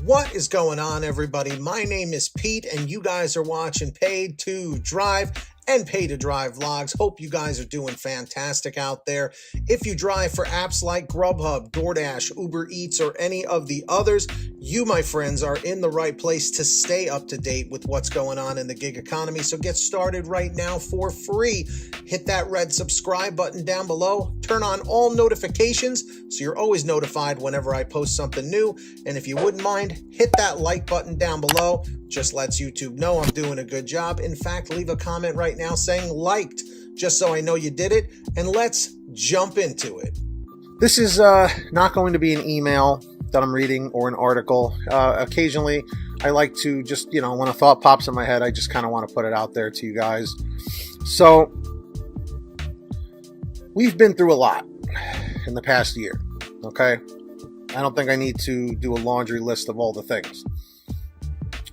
What is going on, everybody? My name is Pete, and you guys are watching Paid to Drive and Pay to Drive vlogs. Hope you guys are doing fantastic out there. If you drive for apps like GrubHub, DoorDash, Uber Eats, or any of the others, you, my friends, are in the right place to stay up to date with what's going on in the gig economy. So get started right now for free. Hit that red subscribe button down below. Turn on all notifications so you're always notified whenever I post something new. And if you wouldn't mind, hit that like button down below. Just lets YouTube know I'm doing a good job. In fact, leave a comment right now saying liked, just so I know you did it. And let's jump into it. This is not going to be an email that I'm reading or an article. Occasionally, I like to just, when a thought pops in my head, I just kind of want to put it out there to you guys. So, we've been through a lot in the past year, okay? I don't think I need to do a laundry list of all the things.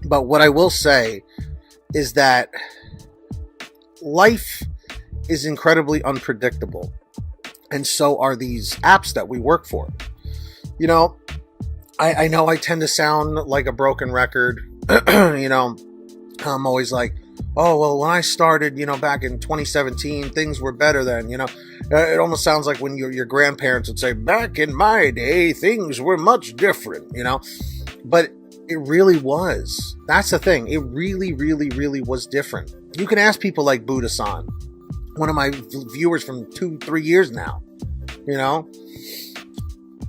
But what I will say is that life is incredibly unpredictable. And so are these apps that we work for. I know I tend to sound like a broken record. I'm always like, oh, well, when I started, back in 2017, things were better then, It almost sounds like when your grandparents would say, back in my day, things were much different, But it really was. That's the thing. It really, really, really was different. You can ask people like Buddha-san, one of my viewers from 2-3 years now,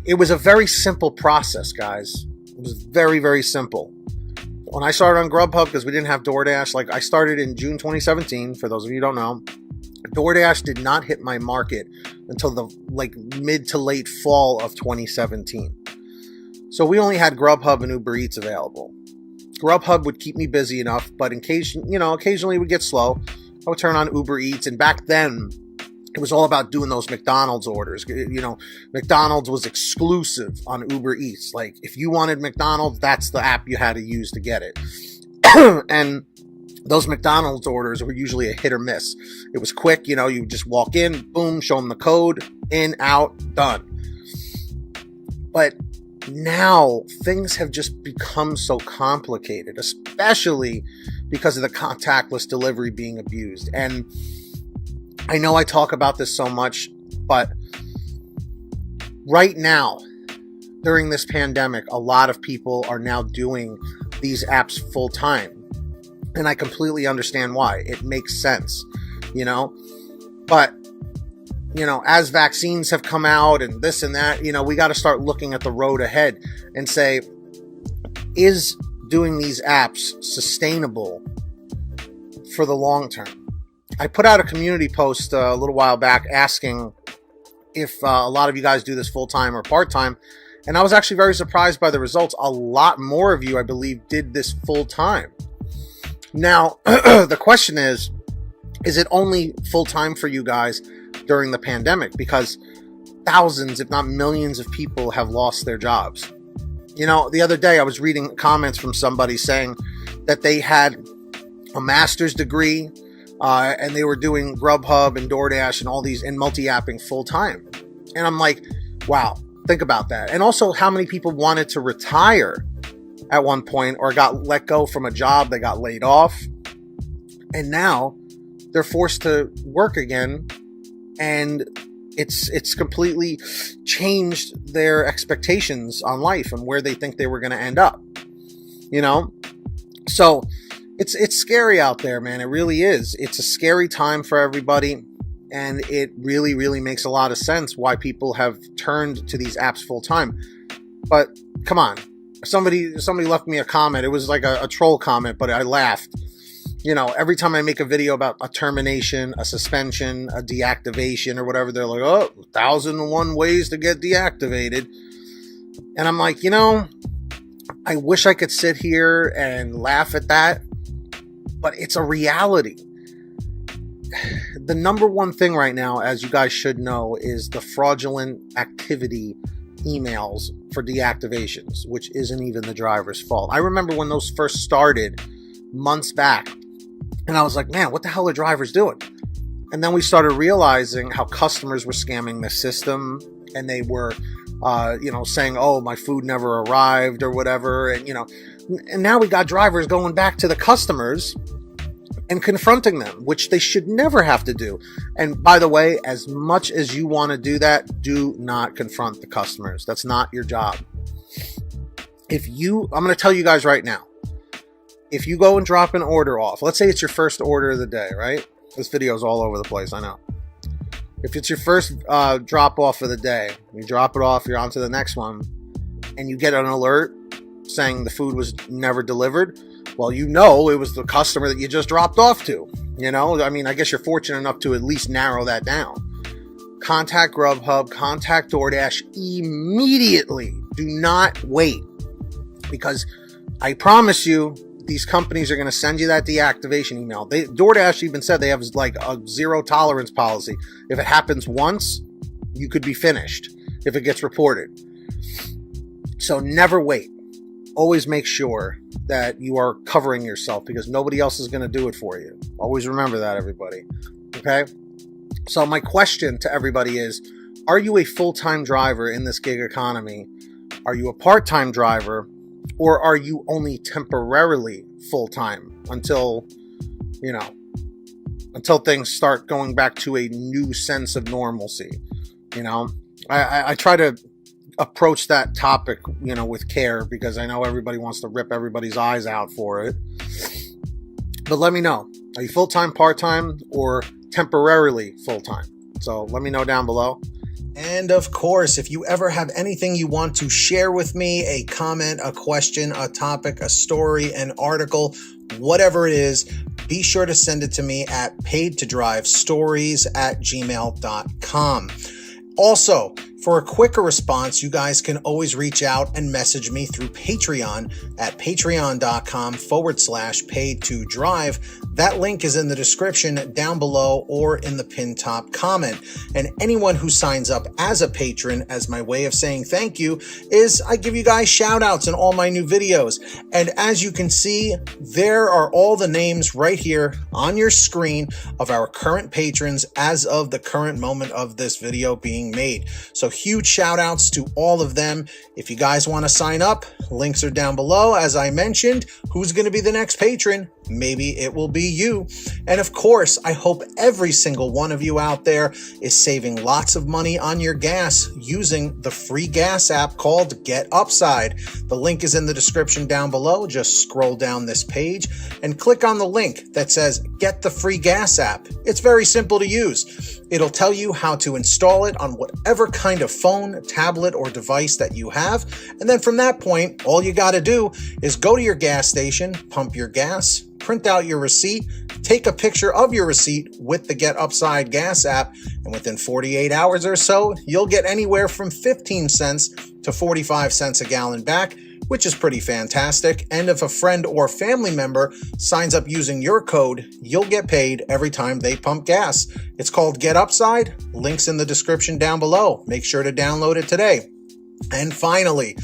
It was a very simple process, guys. It was very, very simple. When I started on GrubHub, because we didn't have DoorDash, I started in June 2017, for those of you who don't know, DoorDash did not hit my market until the mid to late fall of 2017. So we only had GrubHub and Uber Eats available. GrubHub would keep me busy enough, but occasionally it would get slow. I would turn on Uber Eats, and back then, it was all about doing those McDonald's orders. McDonald's was exclusive on Uber Eats. If you wanted McDonald's, that's the app you had to use to get it. And those McDonald's orders were usually a hit or miss. It was quick, you just walk in, boom, show them the code, in, out, done. But now things have just become so complicated, especially because of the contactless delivery being abused. And I know I talk about this so much, but right now, during this pandemic, a lot of people are now doing these apps full time. And I completely understand why. It makes sense, But, as vaccines have come out and this and that, we got to start looking at the road ahead and say, is doing these apps sustainable for the long term? I put out a community post a little while back asking if a lot of you guys do this full-time or part-time, and I was actually very surprised by the results. A lot more of you, I believe, did this full-time. Now, the question is it only full-time for you guys during the pandemic? Because thousands, if not millions of people have lost their jobs. The other day I was reading comments from somebody saying that they had a master's degree, and they were doing GrubHub and DoorDash and all these and multi-apping full time. And I'm like, wow, think about that. And also how many people wanted to retire at one point or got let go from a job, they got laid off. And now they're forced to work again. And it's completely changed their expectations on life and where they think they were going to end up. So it's scary out there, man. It really is. It's a scary time for everybody, and it really, really makes a lot of sense why people have turned to these apps full time. But come on, somebody left me a comment. It was like a troll comment, but I laughed. Every time I make a video about a termination, a suspension, a deactivation, or whatever, they're like, oh, 1,001 ways to get deactivated. And I'm like, I wish I could sit here and laugh at that, but it's a reality. The number one thing right now, as you guys should know, is the fraudulent activity emails for deactivations, which isn't even the driver's fault. I remember when those first started months back, and I was like, man, what the hell are drivers doing? And then we started realizing how customers were scamming the system, and they were saying, oh, my food never arrived or whatever. And, and now we got drivers going back to the customers and confronting them, which they should never have to do. And by the way, as much as you want to do that, do not confront the customers. That's not your job. I'm going to tell you guys right now, if you go and drop an order off, let's say it's your first order of the day, right? This video is all over the place, I know. If it's your first drop off of the day, you drop it off, you're on to the next one, and you get an alert saying the food was never delivered, well, it was the customer that you just dropped off to. I guess you're fortunate enough to at least narrow that down. Contact GrubHub, contact DoorDash immediately. Do not wait, because I promise you, these companies are going to send you that deactivation email. DoorDash even said they have like a zero tolerance policy. If it happens once, you could be finished if it gets reported. So never wait. Always make sure that you are covering yourself, because nobody else is going to do it for you. Always remember that, everybody. Okay? So my question to everybody is, are you a full-time driver in this gig economy? Are you a part-time driver? Or are you only temporarily full-time until things start going back to a new sense of normalcy? I try to approach that topic, with care, because I know everybody wants to rip everybody's eyes out for it. But let me know. Are you full-time, part-time, or temporarily full-time? So let me know down below. And of course, if you ever have anything you want to share with me, a comment, a question, a topic, a story, an article, whatever it is, be sure to send it to me at paidtodrivestories@gmail.com. Also, for a quicker response, you guys can always reach out and message me through Patreon at patreon.com/paid2drive. That link is in the description down below or in the pinned top comment. And anyone who signs up as a patron, as my way of saying thank you, is I give you guys shout outs in all my new videos. And as you can see, there are all the names right here on your screen of our current patrons as of the current moment of this video being made. So huge shout outs to all of them. If you guys want to sign up, links are down below. As I mentioned, who's going to be the next patron? Maybe it will be you. And of course, I hope every single one of you out there is saving lots of money on your gas using the free gas app called Get Upside. The link is in the description down below. Just scroll down this page and click on the link that says Get the Free Gas App. It's very simple to use. It'll tell you how to install it on whatever kind of phone, tablet, or device that you have. And then from that point, all you got to do is go to your gas station, pump your gas, print out your receipt, take a picture of your receipt with the Get Upside gas app, and within 48 hours or so, you'll get anywhere from 15 cents to 45 cents a gallon back, which is pretty fantastic. And if a friend or family member signs up using your code, you'll get paid every time they pump gas. It's called Get Upside. Links in the description down below. Make sure to download it today. And finally,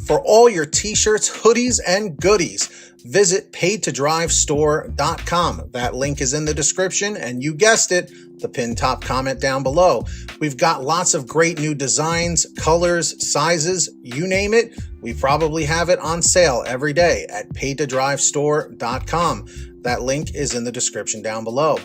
for all your t-shirts, hoodies, and goodies, visit paidtodrivestore.com. That link is in the description, and you guessed it, the pinned top comment down below. We've got lots of great new designs, colors, sizes, you name it. We probably have it on sale every day at paidtodrivestore.com. That link is in the description down below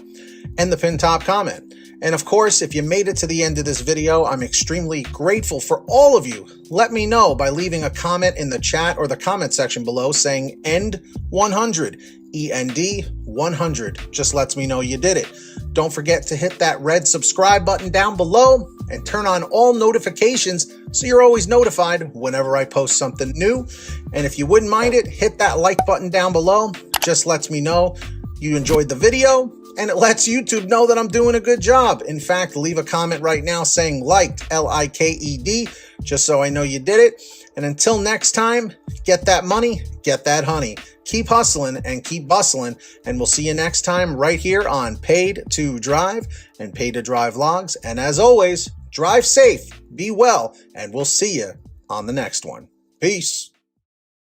and the pinned top comment. And of course, if you made it to the end of this video, I'm extremely grateful for all of you. Let me know by leaving a comment in the chat or the comment section below saying END 100, END 100. Just lets me know you did it. Don't forget to hit that red subscribe button down below and turn on all notifications so you're always notified whenever I post something new. And if you wouldn't mind it, hit that like button down below. Just lets me know you enjoyed the video, and it lets YouTube know that I'm doing a good job. In fact, leave a comment right now saying liked, L-I-K-E-D, just so I know you did it. And until next time, get that money, get that honey. Keep hustling and keep bustling, and we'll see you next time right here on Paid to Drive and Paid to Drive Vlogs. And as always, drive safe, be well, and we'll see you on the next one. Peace.